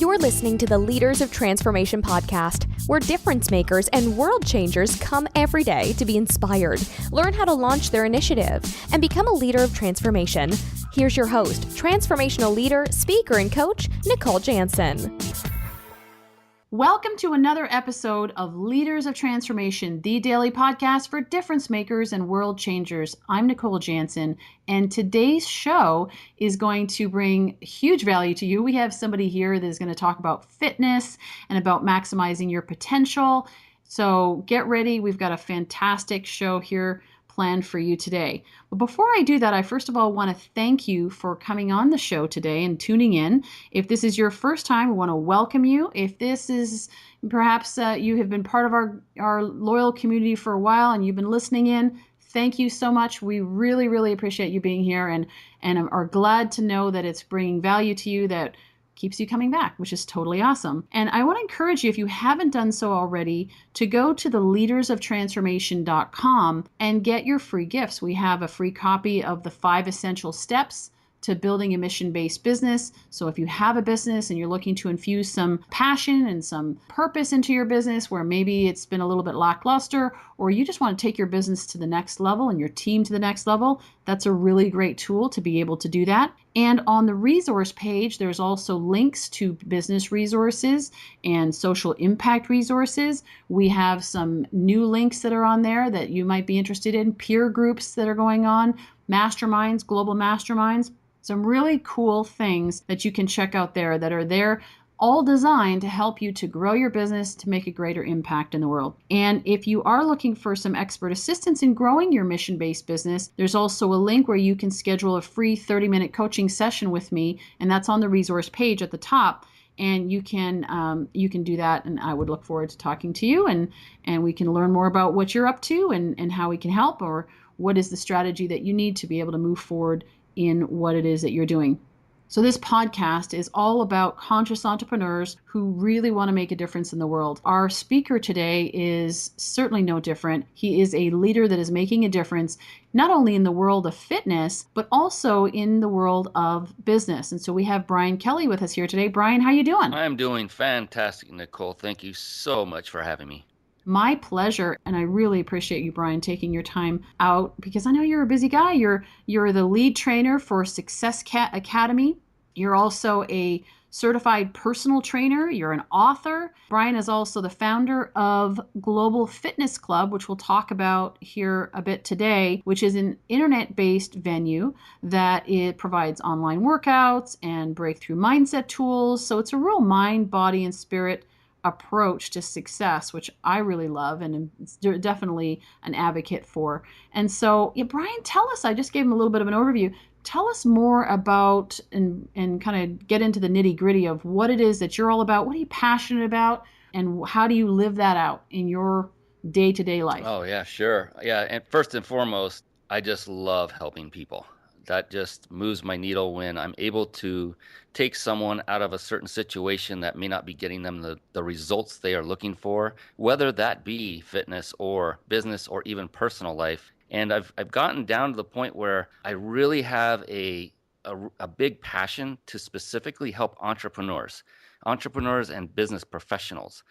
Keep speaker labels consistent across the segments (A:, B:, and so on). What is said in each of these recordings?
A: You're listening to the Leaders of Transformation podcast, where difference makers and world changers come every day to be inspired, learn how to launch their initiative, and become a leader of transformation. Here's your host, transformational leader, speaker, and coach, Nicole Jansen.
B: Welcome to another episode of Leaders of Transformation, the daily podcast for difference makers and world changers. I'm Nicole Jansen, and today's show is going to bring huge value to you. We have somebody here that is going to talk about fitness and about maximizing your potential. So get ready. We've got a fantastic show here planned for you today. But before I do that, I first of all want to thank you for coming on the show today and tuning in. If this is your first time, we want to welcome you. If this is perhaps you have been part of our loyal community for a while and you've been listening in, thank you so much. We really, really appreciate you being here and are glad to know that it's bringing value to you that keeps you coming back, which is totally awesome. And I want to encourage you, if you haven't done so already, to go to the leadersoftransformation.com and get your free gifts. We have a free copy of the 5 essential steps to building a mission-based business. So if you have a business and you're looking to infuse some passion and some purpose into your business where maybe it's been a little bit lackluster, or you just want to take your business to the next level and your team to the next level, that's a really great tool to be able to do that. And on the resource page, there's also links to business resources and social impact resources. We have some new links that are on there that you might be interested in, peer groups that are going on, masterminds, global masterminds. Some really cool things that you can check out there that are there, all designed to help you to grow your business to make a greater impact in the world. And if you are looking for some expert assistance in growing your mission-based business, there's also a link where you can schedule a free 30-minute coaching session with me, and that's on the resource page at the top. And you can do that, and I would look forward to talking to you, and we can learn more about what you're up to and how we can help, or what is the strategy that you need to be able to move forward in what it is that you're doing. So this podcast is all about conscious entrepreneurs who really want to make a difference in the world. Our speaker today is certainly no different. He is a leader that is making a difference, not only in the world of fitness, but also in the world of business. And so we have Brian Kelly with us here today. Brian, how you doing?
C: I'm doing fantastic, Nicole. Thank you so much for having me.
B: My pleasure, and I really appreciate you, Brian, taking your time out because I know you're a busy guy. You're the lead trainer for Success Academy. You're also a certified personal trainer. You're an author. Brian is also the founder of Global Fitness Club, which we'll talk about here a bit today, which is an internet-based venue that it provides online workouts and breakthrough mindset tools. So it's a real mind, body, and spirit approach to success, which I really love and am definitely an advocate for. And so, Brian, tell us, I just gave him a little bit of an overview. Tell us more about and kind of get into the nitty gritty of what it is that you're all about. What are you passionate about? And how do you live that out in your day-to-day life?
C: Oh, yeah, sure. Yeah, and first and foremost, I just love helping people. That just moves my needle when I'm able to take someone out of a certain situation that may not be getting them the results they are looking for, whether that be fitness or business or even personal life. And I've gotten down to the point where I really have a big passion to specifically help entrepreneurs and business professionals.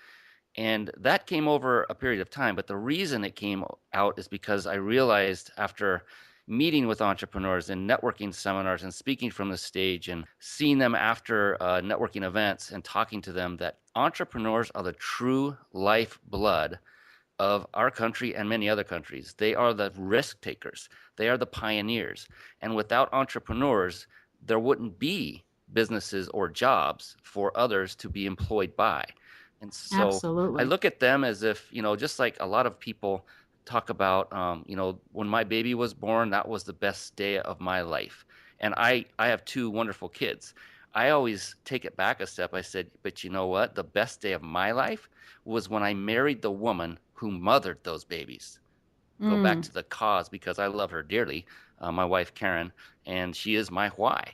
C: And that came over a period of time. But the reason it came out is because I realized after meeting with entrepreneurs and networking seminars and speaking from the stage and seeing them after networking events and talking to them that entrepreneurs are the true lifeblood of our country and many other countries. They are the risk takers. They are the pioneers. And without entrepreneurs, there wouldn't be businesses or jobs for others to be employed by. And so
B: Absolutely.
C: I look at them as if, just like a lot of people talk about, when my baby was born, that was the best day of my life. And I have 2 wonderful kids. I always take it back a step. I said, but you know what? The best day of my life was when I married the woman who mothered those babies. Go back to the cause because I love her dearly, my wife, Karen, and she is my why.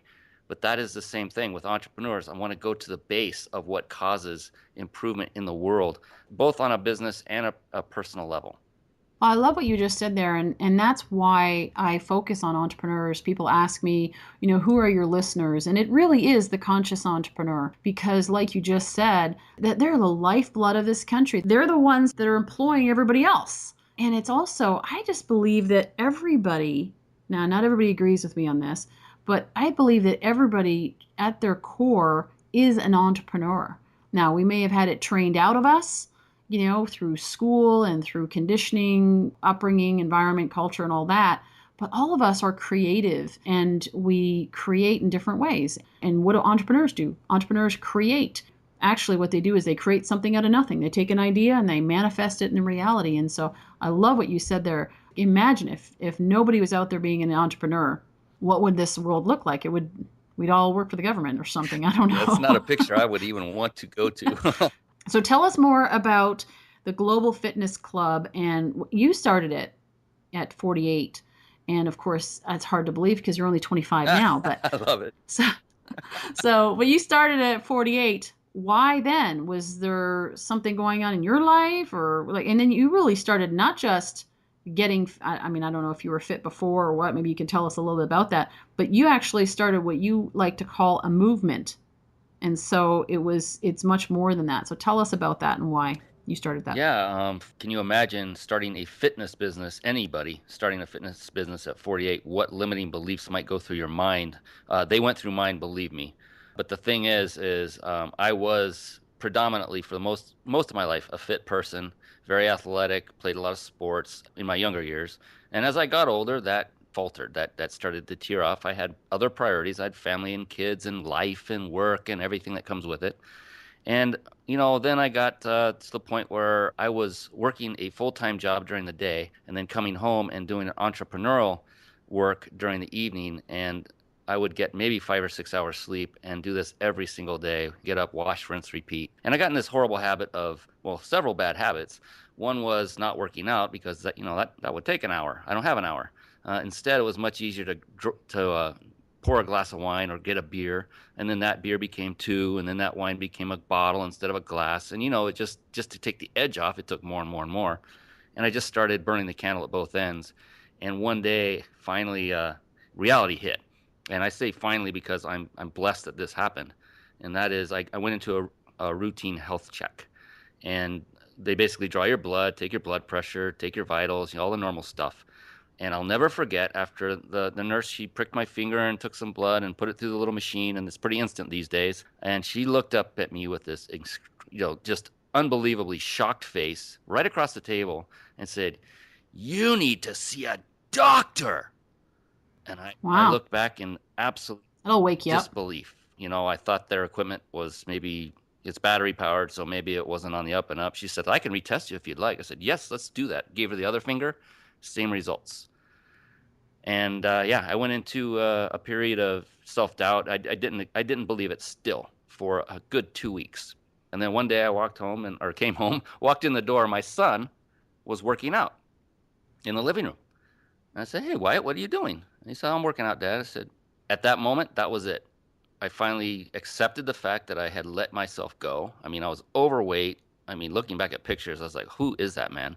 C: But that is the same thing with entrepreneurs. I want to go to the base of what causes improvement in the world, both on a business and a personal level.
B: I love what you just said there, and that's why I focus on entrepreneurs. People ask me, who are your listeners? And it really is the conscious entrepreneur because, like you just said, that they're the lifeblood of this country. They're the ones that are employing everybody else. And it's also, I just believe that everybody, now not everybody agrees with me on this, but I believe that everybody at their core is an entrepreneur. Now, we may have had it trained out of us, through school and through conditioning, upbringing, environment, culture, and all that. But all of us are creative and we create in different ways. And what do entrepreneurs do? Entrepreneurs create. Actually, what they do is they create something out of nothing. They take an idea and they manifest it in reality. And so I love what you said there. Imagine if nobody was out there being an entrepreneur, what would this world look like? We'd all work for the government or something. I don't know.
C: That's not a picture I would even want to go to.
B: So tell us more about the Global Fitness Club, and you started it at 48. And of course, that's hard to believe because you're only 25 now. But
C: I love it.
B: But you started at 48. Why then? Was there something going on in your life, and then you really started not just getting, I mean, I don't know if you were fit before or what, maybe you can tell us a little bit about that, but you actually started what you like to call a movement. And so it's much more than that. So tell us about that and why you started that.
C: Yeah. Can you imagine starting a fitness business, anybody starting a fitness business at 48, what limiting beliefs might go through your mind? They went through mine, believe me. But the thing is I was predominantly for the most of my life a fit person, very athletic, played a lot of sports in my younger years. And as I got older, that faltered. That started to tear off. I had other priorities. I had family and kids and life and work and everything that comes with it. And then I got to the point where I was working a full-time job during the day and then coming home and doing entrepreneurial work during the evening. And I would get maybe 5 or 6 hours sleep and do this every single day, get up, wash, rinse, repeat. And I got in this horrible habit of, well, several bad habits. One was not working out because that would take an hour. I don't have an hour. Instead, it was much easier to pour a glass of wine or get a beer, and then that beer became two, and then that wine became a bottle instead of a glass. And it just to take the edge off, it took more and more and more. And I just started burning the candle at both ends. And one day, finally, reality hit. And I say finally because I'm blessed that this happened. And that is, I went into a routine health check, and they basically draw your blood, take your blood pressure, take your vitals, all the normal stuff. And I'll never forget, after the nurse, she pricked my finger and took some blood and put it through the little machine, and it's pretty instant these days. And she looked up at me with this, just unbelievably shocked face right across the table and said, "You need to see a doctor." And I looked back in absolute
B: It'll wake you
C: disbelief. I thought their equipment was maybe it's battery powered, so maybe it wasn't on the up and up. She said, "I can retest you if you'd like." I said, "Yes, let's do that." Gave her the other finger. Same results. And I went into a period of self-doubt. I didn't believe it still for a good 2 weeks. And then one day I came home, walked in the door. My son was working out in the living room. And I said, "Hey, Wyatt, what are you doing?" And he said, "I'm working out, Dad." I said, at that moment, that was it. I finally accepted the fact that I had let myself go. I mean, I was overweight. I mean, looking back at pictures, I was like, who is that man?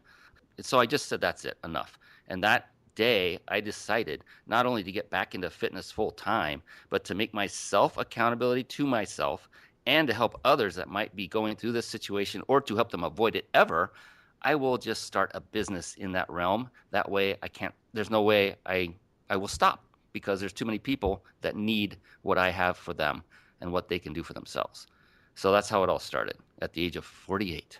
C: So I just said, that's it, enough. And that day, I decided not only to get back into fitness full time, but to make myself accountability to myself and to help others that might be going through this situation or to help them avoid it ever. I will just start a business in that realm. That way there's no way I will stop because there's too many people that need what I have for them and what they can do for themselves. So that's how it all started at the age of 48.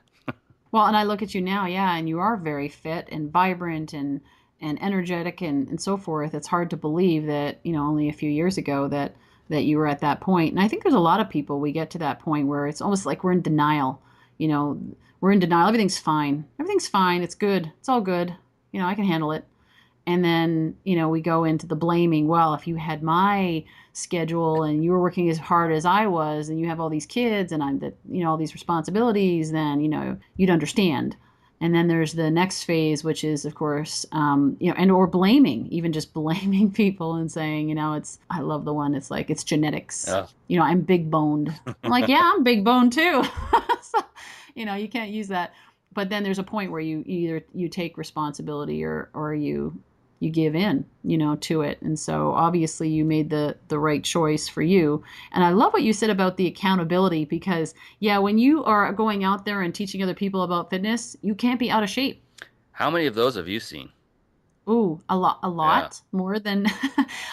B: Well, and I look at you now, and you are very fit and vibrant and energetic and so forth. It's hard to believe that, only a few years ago that you were at that point. And I think there's a lot of people, we get to that point where it's almost like we're in denial. We're in denial. Everything's fine. Everything's fine. It's good. It's all good. I can handle it. And then, we go into the blaming. Well, if you had my schedule and you were working as hard as I was and you have all these kids and all these responsibilities, then, you'd understand. And then there's the next phase, which is, of course, or blaming, even just blaming people and saying, I love the one. It's like, it's genetics. Yeah. I'm big boned. I'm like, yeah, I'm big boned too. So, you can't use that. but then there's a point where you either you take responsibility or you give in, to it. And so obviously you made the right choice for you. And I love what you said about the accountability, because when you are going out there and teaching other people about fitness, you can't be out of shape.
C: How many of those have you seen?
B: Ooh, a lot more than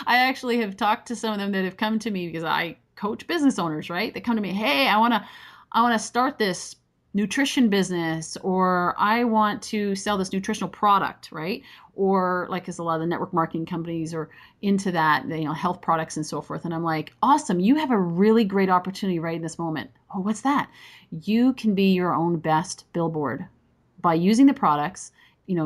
B: I actually have talked to some of them that have come to me, because I coach business owners, right? They come to me, hey, I want to start this nutrition business, or I want to sell this nutritional product, right? Or like, as a lot of the network marketing companies are into that, health products and so forth. And I'm like, awesome, you have a really great opportunity right in this moment. Oh, what's that? You can be your own best billboard by using the products,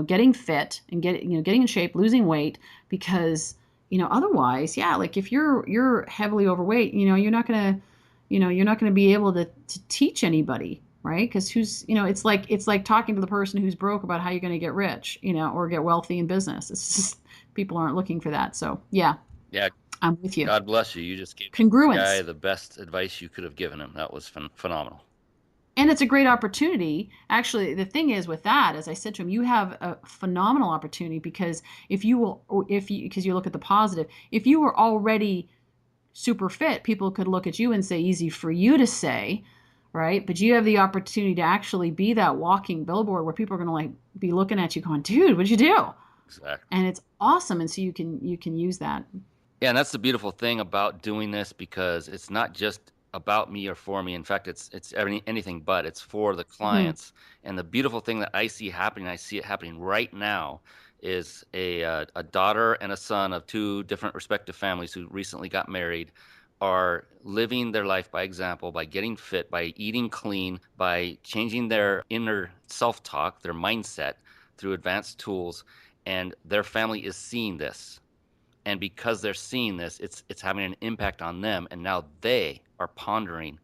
B: getting fit and getting in shape, losing weight, because, otherwise, like if you're heavily overweight, you're not going to be able to teach anybody, right? Because it's like talking to the person who's broke about how you're going to get rich, or get wealthy in business. It's just, people aren't looking for that. So
C: Yeah.
B: I'm with you.
C: God bless you. You just gave
B: Congruence.
C: the guy the best advice you could have given him. That was phenomenal.
B: And it's a great opportunity. Actually, the thing is with that, as I said to him, you have a phenomenal opportunity, because because you look at the positive, if you were already super fit, people could look at you and say, easy for you to say, right? But you have the opportunity to actually be that walking billboard where people are going to be looking at you going, dude, what'd you do?
C: Exactly.
B: And it's awesome. And so you can use that.
C: Yeah, and that's the beautiful thing about doing this, because it's not just about me or for me. In fact, it's anything but. It's for the clients. Mm-hmm. And the beautiful thing that I see happening, I see it happening right now, is a daughter and a son of two different respective families who recently got married are living their life by example, by getting fit, by eating clean, by changing their inner self-talk, their mindset through advanced tools, and their family is seeing this. And because they're seeing this, it's having an impact on them. And now they are pondering.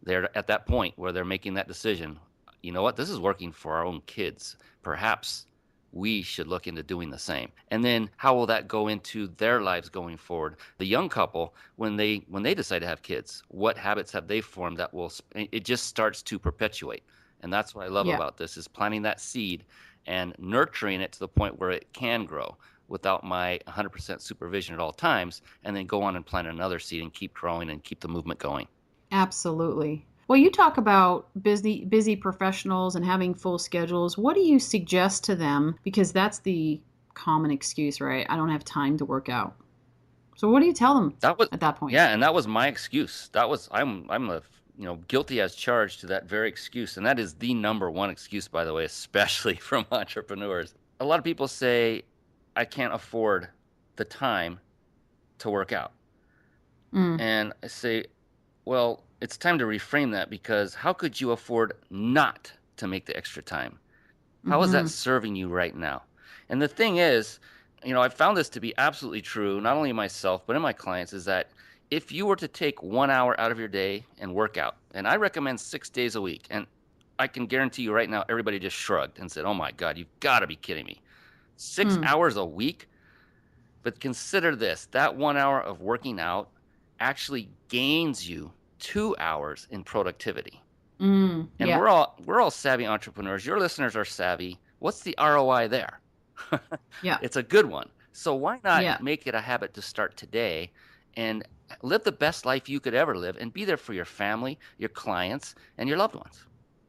C: They're at that point where they're making that decision. You know what? This is working for our own kids. Perhaps we should look into doing the same. And then how will that go into their lives going forward? The young couple, when they decide to have kids, what habits have they formed that will? It just starts to perpetuate. And that's what I love about this, is planting that seed and nurturing it to the point where it can grow without my 100% supervision at all times, and then go on and plant another seed and keep growing and keep the movement going.
B: Absolutely. Well, you talk about busy professionals and having full schedules. What do you suggest to them? Because that's the common excuse, right? I don't have time to work out. So what do you tell them at that point?
C: Yeah, and that was my excuse. I'm guilty as charged to that very excuse. And that is the number one excuse, by the way, especially from entrepreneurs. A lot of people say, I can't afford the time to work out. And I say, well, it's time to reframe that, because how could you afford not to make the extra time? How is that serving you right now? And the thing is, I've found this to be absolutely true, not only myself, but in my clients, is that if you were to take 1 hour out of your day and work out, and I recommend 6 days a week, and I can guarantee you right now, everybody just shrugged and said, oh my God, you've got to be kidding me. 6 hours a week? But consider this, that 1 hour of working out actually gains you 2 hours in productivity. And we're all savvy entrepreneurs. Your listeners are savvy. What's the ROI there? It's a good one. So why not make it a habit to start today and live the best life you could ever live, and be there for your family, your clients, and your loved ones?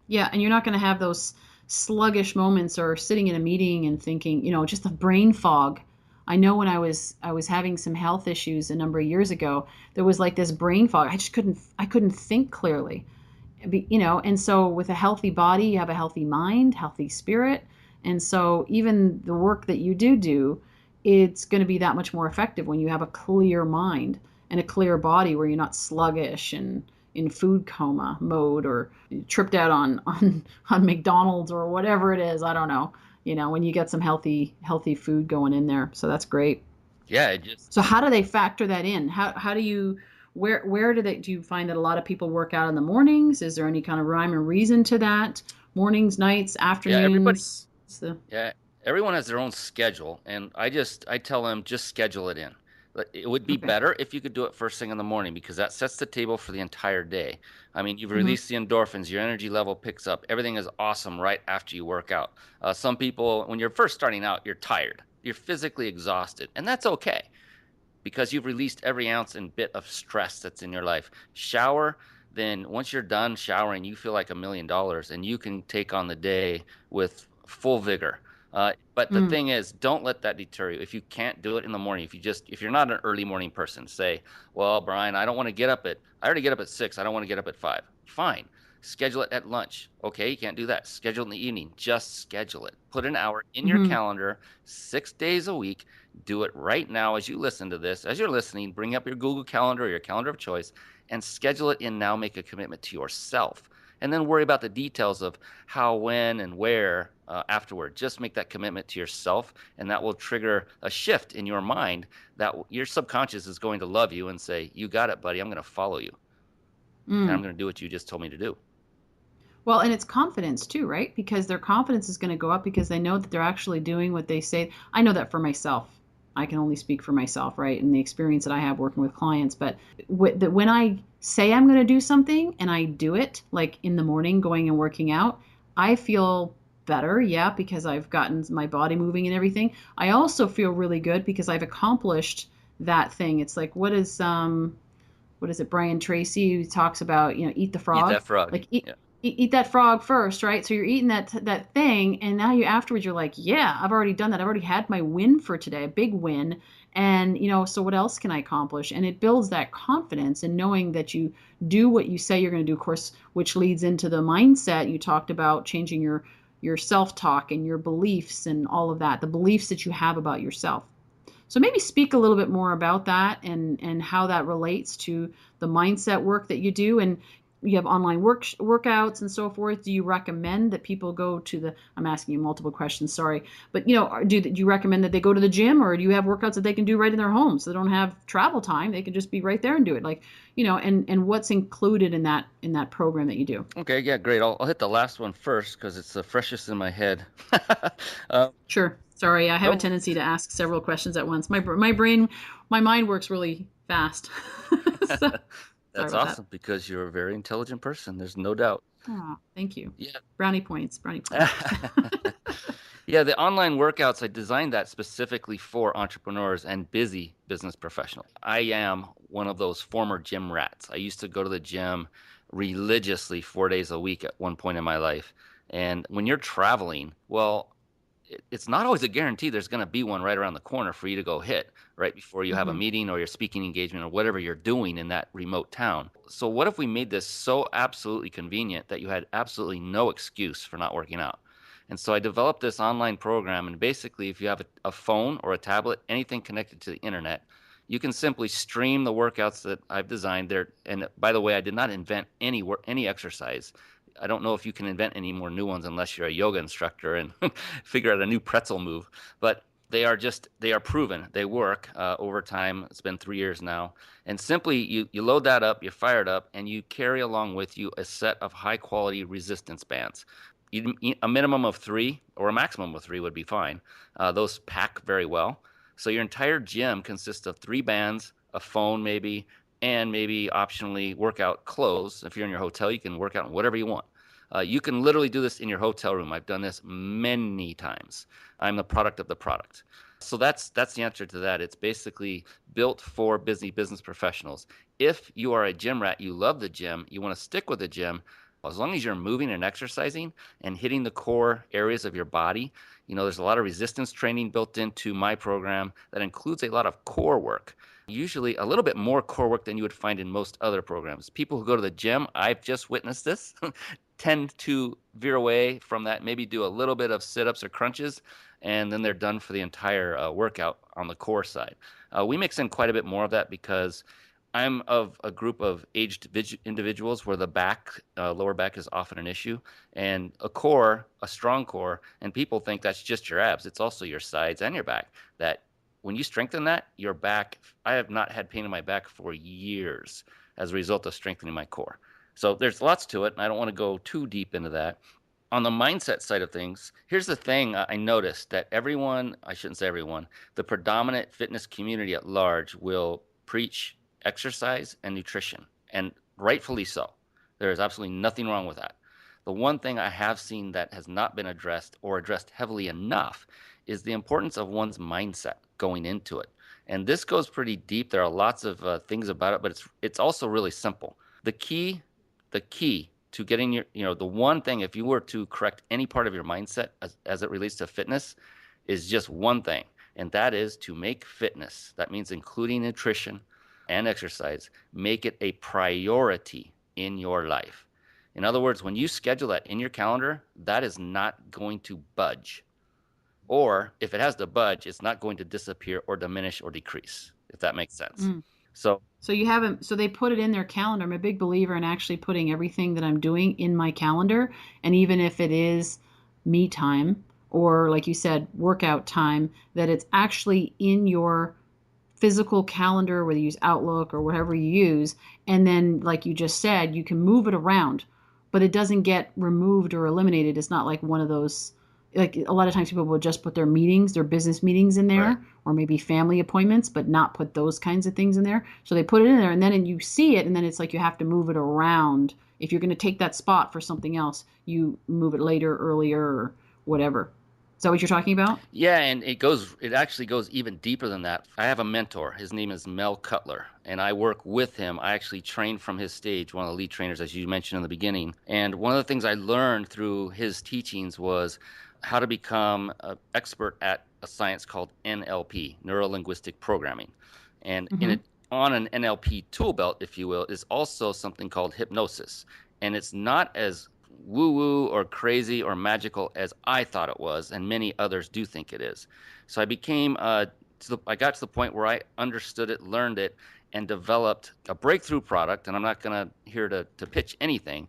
B: Yeah, and you're not going to have those sluggish moments or sitting in a meeting and thinking, just the brain fog. I know when I was having some health issues a number of years ago, there was like this brain fog. I couldn't think clearly, and so with a healthy body, you have a healthy mind, healthy spirit. And so even the work that you do, it's going to be that much more effective when you have a clear mind and a clear body, where you're not sluggish and in food coma mode, or tripped out on McDonald's or whatever it is. I don't know. When you get some healthy food going in there. So that's great.
C: Yeah.
B: So how do they factor that in? How do you, where do you find that a lot of people work out in the mornings? Is there any kind of rhyme or reason to that? Mornings, nights, afternoons?
C: Everyone has their own schedule. And I tell them, just schedule it in. It would be
B: Okay.
C: better if you could do it first thing in the morning because that sets the table for the entire day. I mean, you've
B: Hmm.
C: released the endorphins, your energy level picks up, everything is awesome right after you work out. Some people, when you're first starting out, you're tired, you're physically exhausted, and that's okay because you've released every ounce and bit of stress that's in your life. Shower, then once you're done showering, you feel like $1 million and you can take on the day with full vigor. But the
B: Mm.
C: thing is, don't let that deter you. If you can't do it in the morning, if you're not an early morning person, say, well, Brian, I already get up at 6. I don't want to get up at 5. Fine. Schedule it at lunch. Okay, you can't do that. Schedule it in the evening. Just schedule it. Put an hour in your
B: Hmm.
C: calendar, 6 days a week. Do it right now as you listen to this. As you're listening, bring up your Google Calendar or your calendar of choice and schedule it in now. Make a commitment to yourself. And then worry about the details of how, when, and where afterward. Just make that commitment to yourself, and that will trigger a shift in your mind that your subconscious is going to love you and say, you got it, buddy. I'm going to follow you. And I'm
B: Mm.
C: going to do what you just told me to do.
B: Well, and it's confidence too, right? Because their confidence is going to go up because they know that they're actually doing what they say. I know that for myself. I can only speak for myself, right? And the experience that I have working with clients. But when I say I'm going to do something and I do it, like in the morning, going and working out, I feel better, yeah, because I've gotten my body moving and everything. I also feel really good because I've accomplished that thing. It's like what is it, Brian Tracy, who talks about, eat the
C: Eat
B: frog.
C: that frog.
B: Like eat
C: Yeah.
B: eat that frog first, right? So you're eating that thing, and now you afterwards you're like, yeah, I've already done that. I've already had my win for today, a big win, and so what else can I accomplish? And it builds that confidence and knowing that you do what you say you're going to do, of course, which leads into the mindset you talked about, changing your self-talk and your beliefs and all of that, the beliefs that you have about yourself. So maybe speak a little bit more about that and how that relates to the mindset work that you do. And you have online workouts and so forth. Do you recommend that people go to the? I'm asking you multiple questions. Sorry, but do you recommend that they go to the gym, or do you have workouts that they can do right in their homes? So they don't have travel time. They can just be right there and do it. Like and what's included in that program that you do?
C: Okay. Yeah. Great. I'll hit the last one first because it's the freshest in my head. uh,
B: Sure. Sorry, I have a
C: no,
B: tendency to ask several questions at once. My mind works really fast. So, sorry
C: that's
B: about that.
C: awesome because you're a very intelligent person. There's no doubt.
B: Oh, thank you.
C: Yeah.
B: Brownie points, brownie points.
C: Yeah, the online workouts, I designed that specifically for entrepreneurs and busy business professionals. I am one of those former gym rats. I used to go to the gym religiously 4 days a week at one point in my life. And when you're traveling, well, it's not always a guarantee there's going to be one right around the corner for you to go hit right before you have a
B: Hmm.
C: meeting or your speaking engagement or whatever you're doing in that remote town. So, what if we made this so absolutely convenient that you had absolutely no excuse for not working out? And so I developed this online program. And basically, if you have a phone or a tablet, anything connected to the internet, you can simply stream the workouts that I've designed there. And by the way, I did not invent any exercise. I don't know if you can invent any more new ones unless you're a yoga instructor and figure out a new pretzel move. But they are proven. They work over time. It's been 3 years now. And simply you load that up, you fire it up, and you carry along with you a set of high quality resistance bands. A minimum of three or a maximum of three would be fine. Those pack very well. So your entire gym consists of 3 bands, a phone maybe, and maybe optionally workout clothes. If you're in your hotel, you can work out in whatever you want. You can literally do this in your hotel room. I've done this many times. I'm the product of the product. So that's the answer to that. It's basically built for busy business professionals. If you are a gym rat, you love the gym, you want to stick with the gym, as long as you're moving and exercising and hitting the core areas of your body, there's a lot of resistance training built into my program that includes a lot of core work. Usually a little bit more core work than you would find in most other programs. People who go to the gym, I've just witnessed this, tend to veer away from that, maybe do a little bit of sit-ups or crunches, and then they're done for the entire workout on the core side. We mix in quite a bit more of that because I'm of a group of aged individuals where the lower back is often an issue, and a strong core, and people think that's just your abs. It's also your sides and your back. That when you strengthen that, your back, I have not had pain in my back for years as a result of strengthening my core. So there's lots to it, and I don't want to go too deep into that. On the mindset side of things, here's the thing I noticed that everyone, I shouldn't say everyone, the predominant fitness community at large will preach exercise and nutrition, and rightfully so. There is absolutely nothing wrong with that. The one thing I have seen that has not been addressed or addressed heavily enough is the importance of one's mindset going into it. And this goes pretty deep. There are lots of things about it, but it's also really simple. The key to getting the one thing, if you were to correct any part of your mindset as it relates to fitness, is just one thing, and that is to make fitness, that means including nutrition and exercise, make it a priority in your life. In other words, when you schedule that in your calendar, that is not going to budge. Or if it has to budge, it's not going to disappear or diminish or decrease, if that makes sense.
B: Mm.
C: So
B: So you haven't, so they put it in their calendar. I'm a big believer in actually putting everything that I'm doing in my calendar. And even if it is me time or, like you said, workout time, that it's actually in your physical calendar, whether you use Outlook or whatever you use. And then, like you just said, you can move it around, but it doesn't get removed or eliminated. It's not like one of those, like a lot of times people will just put their meetings, their business meetings in there,
C: right.
B: or maybe family appointments, but not put those kinds of things in there. So they put it in there, and then you see it, and then it's like you have to move it around. If you're going to take that spot for something else, you move it later, earlier, or whatever. Is that what you're talking about?
C: Yeah, and it actually goes even deeper than that. I have a mentor. His name is Mel Cutler, and I work with him. I actually trained from his stage, one of the lead trainers, as you mentioned in the beginning. And one of the things I learned through his teachings was how to become an expert at a science called NLP, neuro linguistic programming. And in
B: Mm-hmm.
C: it, on an NLP tool belt, if you will, is also something called hypnosis. And it's not as woo woo or crazy or magical as I thought it was, and many others do think it is. So I got to the point where I understood it, learned it, and developed a breakthrough product. And I'm not going to here to pitch anything,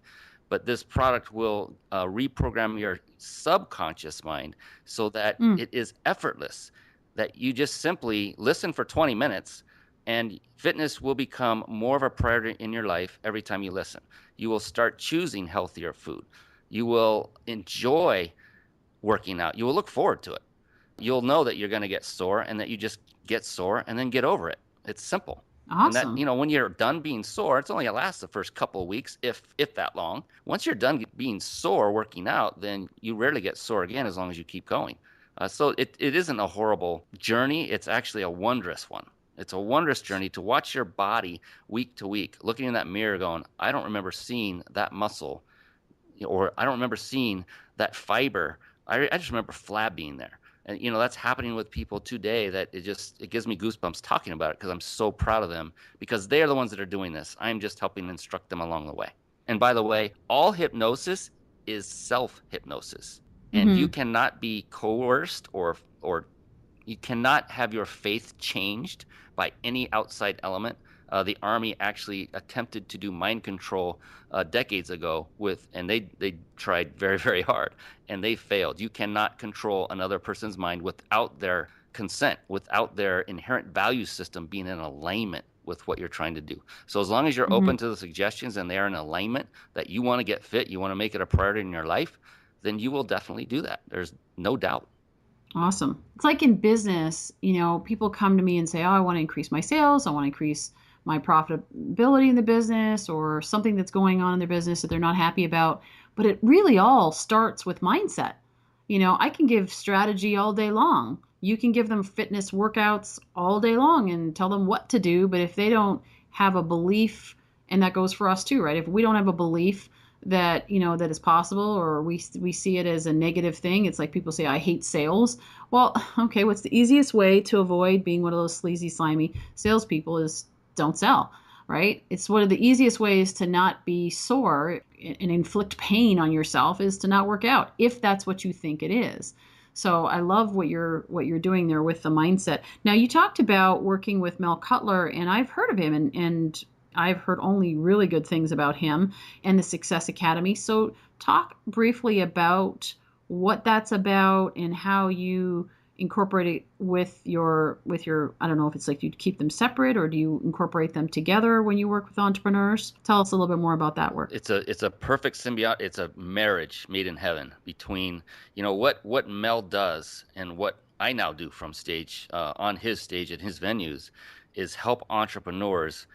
C: but this product will reprogram your subconscious mind so that
B: Mm.
C: it is effortless, that you just simply listen for 20 minutes and fitness will become more of a priority in your life every time you listen. You will start choosing healthier food. You will enjoy working out. You will look forward to it. You'll know that you're going to get sore and that you just get sore and then get over it. It's simple. And that,
B: Awesome.
C: when you're done being sore, it's only lasts the first couple of weeks, if that long. Once you're done being sore working out, then you rarely get sore again as long as you keep going. So it isn't a horrible journey. It's actually a wondrous one. It's a wondrous journey to watch your body week to week, looking in that mirror going, I don't remember seeing that muscle, or I don't remember seeing that fiber. I just remember flab being there. And that's happening with people today, that it gives me goosebumps talking about it, because I'm so proud of them, because they're the ones that are doing this. I'm just helping instruct them along the way. And by the way, all hypnosis is self-hypnosis. And you
B: Mm-hmm.
C: cannot be coerced or you cannot have your faith changed by any outside element. The army actually attempted to do mind control decades ago and they tried very, very hard, and they failed. You cannot control another person's mind without their consent, without their inherent value system being in alignment with what you're trying to do. So as long as you're
B: Mm-hmm.
C: open to the suggestions and they are in alignment, that you want to get fit, you want to make it a priority in your life, then you will definitely do that. There's no doubt.
B: Awesome. It's like in business, people come to me and say, oh, I want to increase my sales. I want to increase my profitability in the business, or something that's going on in their business that they're not happy about. But it really all starts with mindset. I can give strategy all day long. You can give them fitness workouts all day long and tell them what to do. But if they don't have a belief, and that goes for us too, right? If we don't have a belief that that is possible, or we see it as a negative thing, it's like people say, I hate sales. Well, okay, what's the easiest way to avoid being one of those sleazy, slimy salespeople is don't sell, right? It's one of the easiest ways to not be sore and inflict pain on yourself is to not work out, if that's what you think it is. So I love what you're doing there with the mindset. Now, you talked about working with Mel Cutler, and I've heard of him, and I've heard only really good things about him and the Success Academy. So talk briefly about what that's about and how you incorporate it with your I don't know if it's like you keep them separate or do you incorporate them together when you work with entrepreneurs? Tell us a little bit more about that work.
C: It's a perfect symbiote. It's a marriage made in heaven between, what Mel does and what I now do from stage, on his stage at his venues, is help entrepreneurs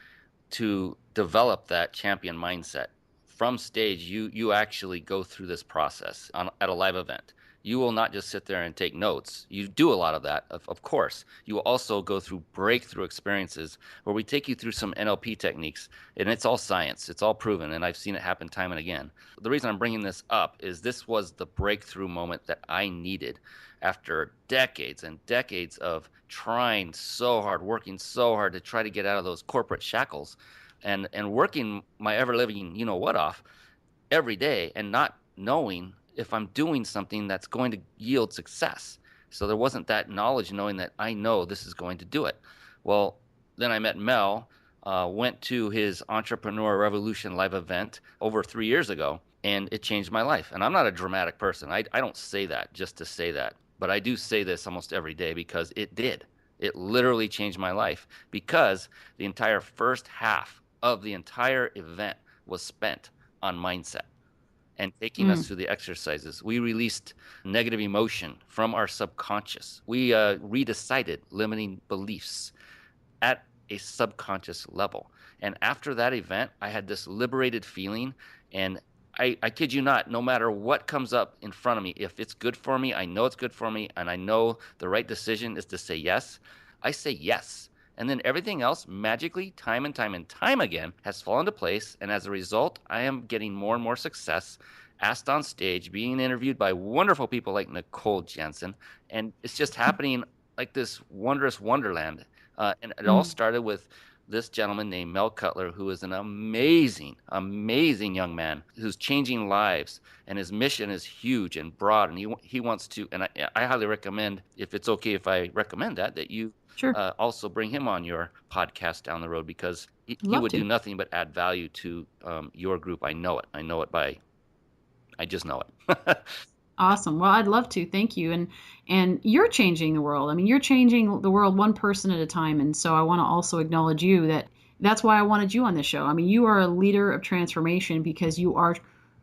C: to develop that champion mindset. From stage, you actually go through this process at a live event. You will not just sit there and take notes. You do a lot of that, of course. You will also go through breakthrough experiences where we take you through some NLP techniques, and it's all science. It's all proven, and I've seen it happen time and again. The reason I'm bringing this up is this was the breakthrough moment that I needed after decades and decades of trying so hard, working so hard to try to get out of those corporate shackles, and working my ever living what off every day, and not knowing if I'm doing something that's going to yield success. So there wasn't that knowledge knowing that I know this is going to do it. Well, then I met Mel, went to his Entrepreneur Revolution live event over 3 years ago, and it changed my life. And I'm not a dramatic person. I don't say that just to say that, but I do say this almost every day because it did. It literally changed my life, because the entire first half of the entire event was spent on mindset and taking us through the exercises. We released negative emotion from our subconscious. We redecided limiting beliefs at a subconscious level. And after that event, I had this liberated feeling. And I kid you not, no matter what comes up in front of me, if it's good for me, I know it's good for me, and I know the right decision is to say yes, I say yes. And then everything else magically, time and time and time again, has fallen into place. And as a result, I am getting more and more success, asked on stage, being interviewed by wonderful people like Nicole, Jansen. And it's just happening like this wondrous wonderland. And it all started with this gentleman named Mel Cutler, who is an amazing, amazing young man who's changing lives. And his mission is huge and broad. And he wants to, and I highly recommend, if it's okay if I recommend that you
B: Sure.
C: also bring him on your podcast down the road, because he
B: Love
C: would
B: to.
C: do nothing but add value to your group. I know it. I just know it.
B: Awesome. Well, I'd love to. Thank you. And you're changing the world. I mean, you're changing the world one person at a time. And so I want to also acknowledge you. That's why I wanted you on this show. I mean, you are a leader of transformation because you are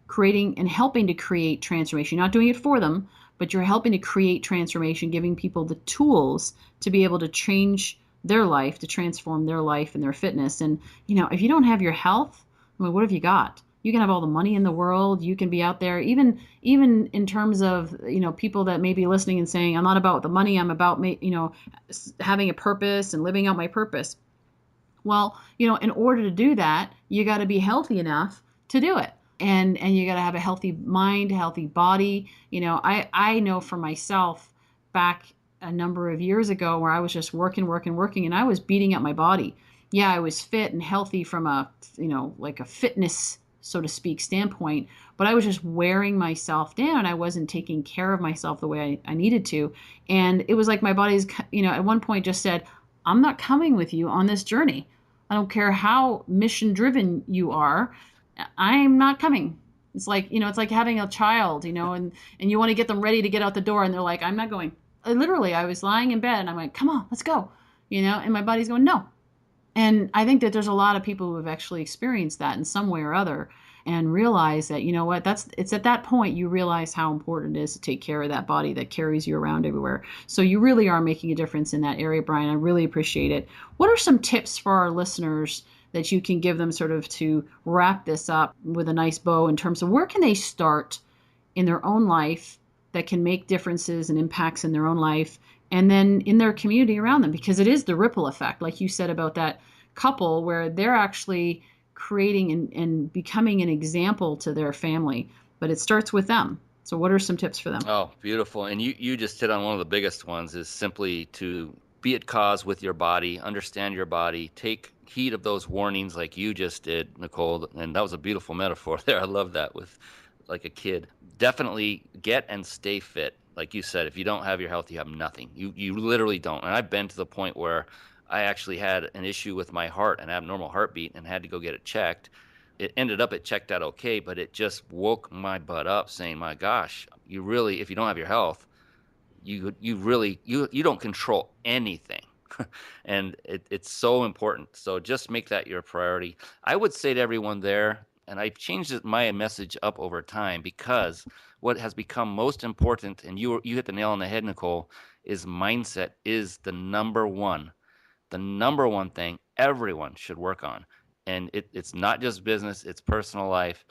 B: creating and helping to create transformation. You're not doing it for them, but you're helping to create transformation, giving people the tools to be able to change their life, to transform their life and their fitness. And, if you don't have your health, I mean, what have you got? You can have all the money in the world. You can be out there, even in terms of, people that may be listening and saying, I'm not about the money. I'm about, having a purpose and living out my purpose. Well, in order to do that, you got to be healthy enough to do it. And you got to have a healthy mind, a healthy body. I know for myself back a number of years ago where I was just working, and I was beating up my body. Yeah, I was fit and healthy from a, like a fitness, so to speak, standpoint, but I was just wearing myself down. I wasn't taking care of myself the way I needed to. And it was like my body's, at one point just said, I'm not coming with you on this journey. I don't care how mission driven you are. I'm not coming. It's like, it's like having a child, and you want to get them ready to get out the door. And they're like, I'm not going. I was lying in bed and I'm like, come on, let's go, and my body's going, no. And I think that there's a lot of people who have actually experienced that in some way or other and realize that, it's at that point you realize how important it is to take care of that body that carries you around everywhere. So you really are making a difference in that area, Brian. I really appreciate it. What are some tips for our listeners that you can give them sort of to wrap this up with a nice bow in terms of where can they start in their own life that can make differences and impacts in their own life and then in their community around them? Because it is the ripple effect, like you said about that couple, where they're actually creating and becoming an example to their family, but it starts with them. So what are some tips for them?
C: Oh, beautiful. And you just hit on one of the biggest ones, is simply to be at cause with your body, understand your body, take heed of those warnings like you just did, Nicole. And that was a beautiful metaphor there. I love that, with like a kid. Definitely get and stay fit. Like you said, if you don't have your health, you have nothing. You literally don't. And I've been to the point where I actually had an issue with my heart, an abnormal heartbeat, and had to go get it checked. It ended up, it checked out okay, but it just woke my butt up saying, my gosh, you really, if you don't have your health, you really you don't control anything. And it's so important. So just make that your priority. I would say to everyone there, and I've changed my message up over time, because what has become most important, and you hit the nail on the head, Nicole, is mindset is the number one thing everyone should work on. And it's not just business, it's personal life.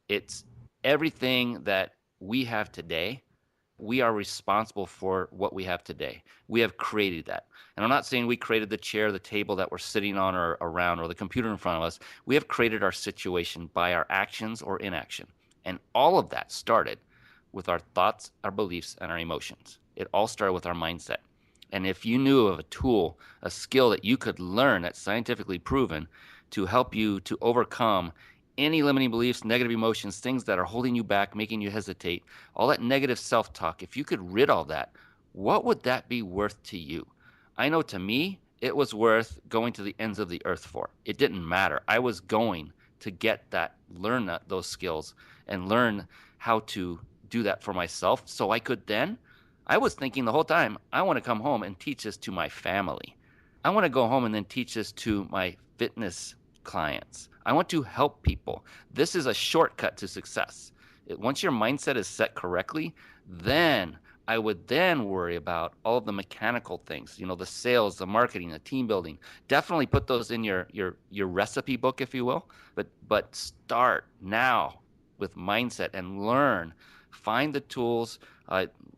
C: It's everything that we have today. We are responsible for what we have today. We have created that. And I'm not saying we created the chair, the table that we're sitting on or around, or the computer in front of us. We have created our situation by our actions or inaction. And all of that started with our thoughts, our beliefs, and our emotions. It all started with our mindset. And if you knew of a tool, a skill that you could learn that's scientifically proven to help you to overcome any limiting beliefs, negative emotions, things that are holding you back, making you hesitate, all that negative self-talk, if you could rid all that, what would that be worth to you? I know to me, it was worth going to the ends of the earth for. It didn't matter. I was going to get that, learn those skills and learn how to do that for myself so I could then. I was thinking the whole time, I want to come home and teach this to my family. I want to go home and then teach this to my fitness clients. I want to help people. This is a shortcut to success. Once your mindset is set correctly, then I would then worry about all of the mechanical things, the sales, the marketing, the team building. Definitely put those in your recipe book, if you will. But start now with mindset and learn. Find the tools.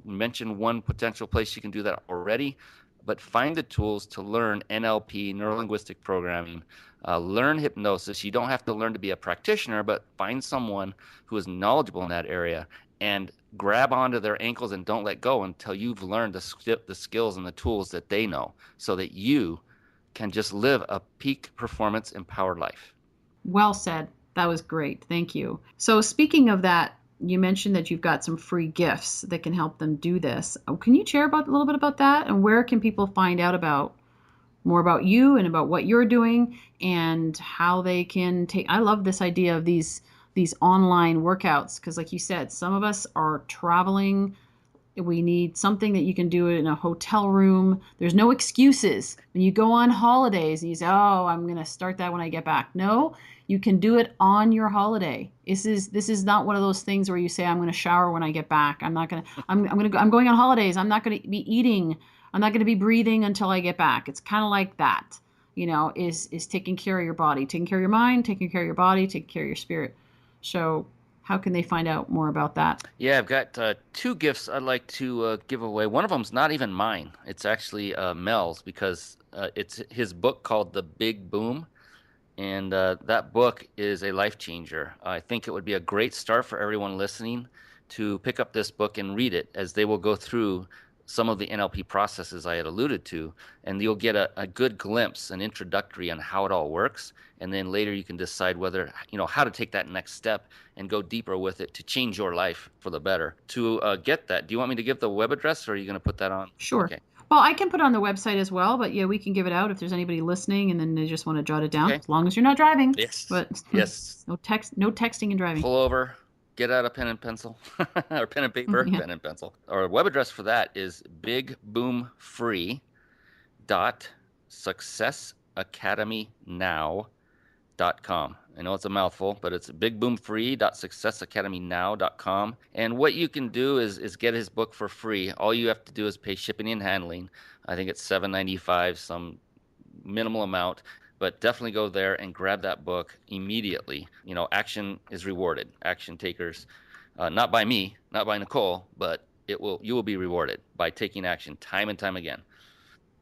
C: Mention one potential place you can do that already, but find the tools to learn NLP, neuro-linguistic programming, learn hypnosis. You don't have to learn to be a practitioner, but find someone who is knowledgeable in that area and grab onto their ankles and don't let go until you've learned the skills and the tools that they know, so that you can just live a peak performance empowered life.
B: Well said. That was great. Thank you. So speaking of that, you mentioned that you've got some free gifts that can help them do this. Can you share a little bit about that, and where can people find out more about you and about what you're doing and how they can take? I love this idea of these online workouts, because like you said, some of us are traveling. We need something that you can do in a hotel room. There's no excuses. When you go on holidays and you say, oh, I'm going to start that when I get back. No, you can do it on your holiday. This is not one of those things where you say, I'm going to shower when I get back. I'm going on holidays. I'm not going to be eating. I'm not going to be breathing until I get back. It's kind of like that, is taking care of your body, taking care of your mind, taking care of your body, taking care of your spirit. So how can they find out more about that?
C: Yeah, I've got two gifts I'd like to give away. One of them's not even mine. It's actually Mel's, because it's his book called The Big Boom. And that book is a life changer. I think it would be a great start for everyone listening to pick up this book and read it, as they will go through some of the NLP processes I had alluded to, and you'll get a good glimpse, an introductory on how it all works. And then later you can decide whether, how to take that next step and go deeper with it to change your life for the better. To get that, do you want me to give the web address, or are you going to put that on?
B: Sure.
C: Okay.
B: Well, I can put it on the website as well, but yeah, we can give it out if there's anybody listening and then they just want to jot it down,
C: Okay.
B: as long as you're not driving.
C: Yes.
B: But
C: Yes.
B: no texting and driving.
C: Pull over, get out a pen and pencil, or pen and paper,
B: Yeah.
C: pen and pencil. Our web address for that is bigboomfree.successacademynow.com. I know it's a mouthful, but it's bigboomfree.successacademynow.com. And what you can do is get his book for free. All you have to do is pay shipping and handling. I think it's $7.95, some minimal amount. But definitely go there and grab that book immediately. Action is rewarded. Action takers, not by me, not by Nicole, but you will be rewarded by taking action time and time again.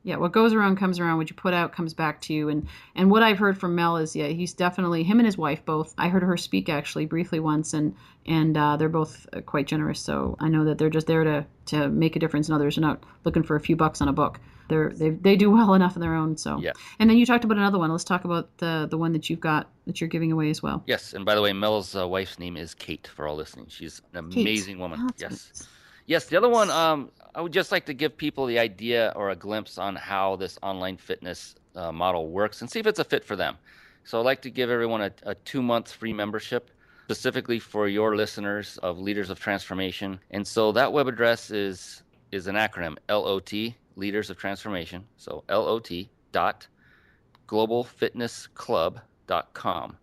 B: Yeah, what goes around comes around. What you put out comes back to you. And what I've heard from Mel is, yeah, he's definitely, him and his wife both. I heard her speak actually briefly once, and they're both quite generous. So I know that they're just there to make a difference in others. They're not looking for a few bucks on a book. They do well enough on their own. So
C: yeah.
B: And then you talked about another one. Let's talk about the one that you've got that you're giving away as well.
C: Yes, and by the way, Mel's wife's name is Kate, for all listening. She's an amazing woman.
B: Oh,
C: yes.
B: Nice.
C: Yes, the other one, I would just like to give people the idea or a glimpse on how this online fitness model works and see if it's a fit for them. So I'd like to give everyone a 2-month free membership, specifically for your listeners of Leaders of Transformation. And so that web address is is an acronym, LOT, Leaders of Transformation. So LOT.globalfitnessclub.com.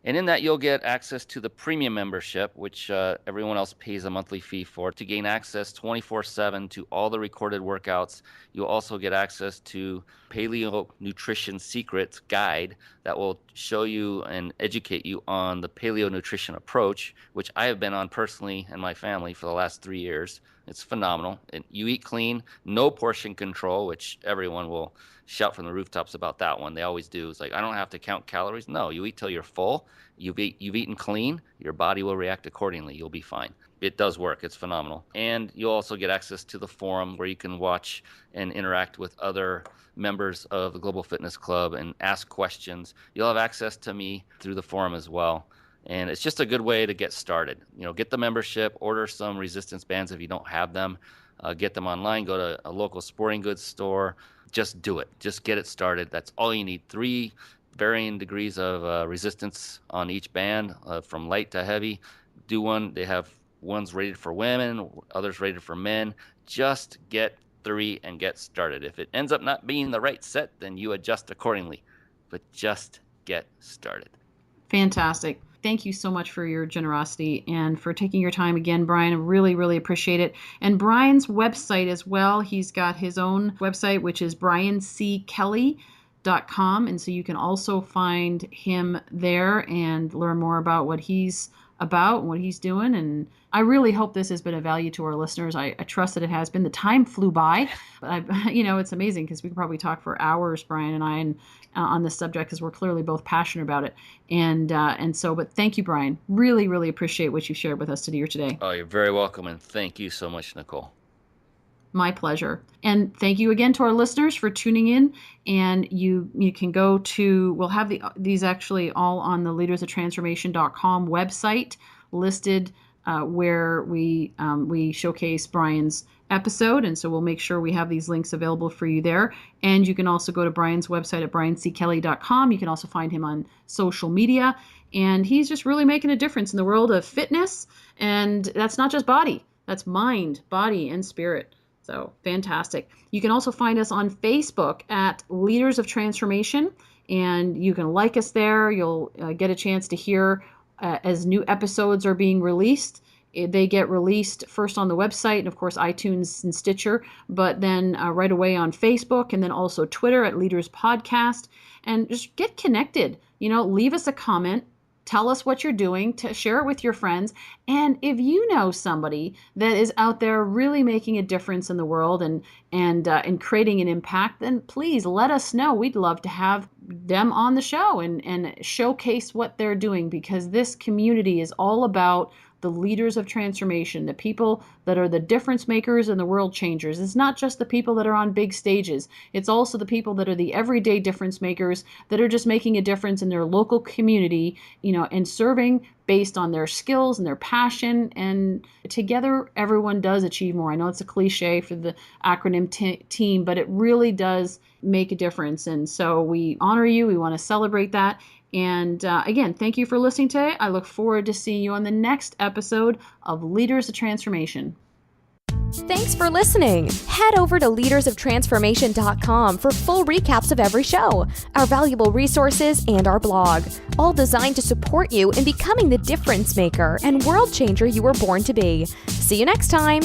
C: And in that, you'll get access to the premium membership, which everyone else pays a monthly fee for, to gain access 24/7 to all the recorded workouts. You'll also get access to Paleo Nutrition Secrets guide that will show you and educate you on the paleo nutrition approach, which I have been on personally and my family for the last 3 years. It's phenomenal. And you eat clean, no portion control, which everyone will shout from the rooftops about that one. They always do. It's like, I don't have to count calories. No, you eat till you're full. You've eaten clean. Your body will react accordingly. You'll be fine. It does work. It's phenomenal. And you'll also get access to the forum where you can watch and interact with other members of the Global Fitness Club and ask questions. You'll have access to me through the forum as well. And it's just a good way to get started. Get the membership, order some resistance bands if you don't have them, get them online, go to a local sporting goods store. Just do it. Just get it started. That's all you need. 3 varying degrees of resistance on each band, from light to heavy. Do one. They have ones rated for women, others rated for men. Just get 3 and get started. If it ends up not being the right set, then you adjust accordingly. But just get started.
B: Fantastic. Thank you so much for your generosity and for taking your time again, Brian. I really, really appreciate it. And Brian's website as well. He's got his own website, which is brianckelly.com. And so you can also find him there and learn more about what he's about and what he's doing. And I really hope this has been of value to our listeners. I trust that it has been. The time flew by, but it's amazing because we could probably talk for hours, Brian and I, on this subject because we're clearly both passionate about it. But thank you, Brian. Really, really appreciate what you shared with us today.
C: Oh, you're very welcome. And thank you so much, Nicole.
B: My pleasure. And thank you again to our listeners for tuning in. And you can go to, we'll have these actually all on the leadersoftransformation.com website listed where we showcase Brian's episode. And so we'll make sure we have these links available for you there. And you can also go to Brian's website at brianckelly.com. You can also find him on social media. And he's just really making a difference in the world of fitness. And that's not just body, that's mind, body, and spirit. So fantastic. You can also find us on Facebook at Leaders of Transformation, and you can like us there. You'll get a chance to hear as new episodes are being released. They get released first on the website and, of course, iTunes and Stitcher, but then right away on Facebook and then also Twitter at Leaders Podcast. And just get connected. Leave us a comment. Tell us what you're doing, to share it with your friends. And if you know somebody that is out there really making a difference in the world and creating an impact, then please let us know. We'd love to have them on the show and showcase what they're doing, because this community is all about the leaders of transformation, the people that are the difference makers and the world changers. It's not just the people that are on big stages. It's also the people that are the everyday difference makers that are just making a difference in their local community, and serving based on their skills and their passion. And together, everyone does achieve more. I know it's a cliche for the acronym team, but it really does make a difference. And so we honor you. We want to celebrate that. And again, thank you for listening today. I look forward to seeing you on the next episode of Leaders of Transformation.
A: Thanks for listening. Head over to leadersoftransformation.com for full recaps of every show, our valuable resources, and our blog, all designed to support you in becoming the difference maker and world changer you were born to be. See you next time.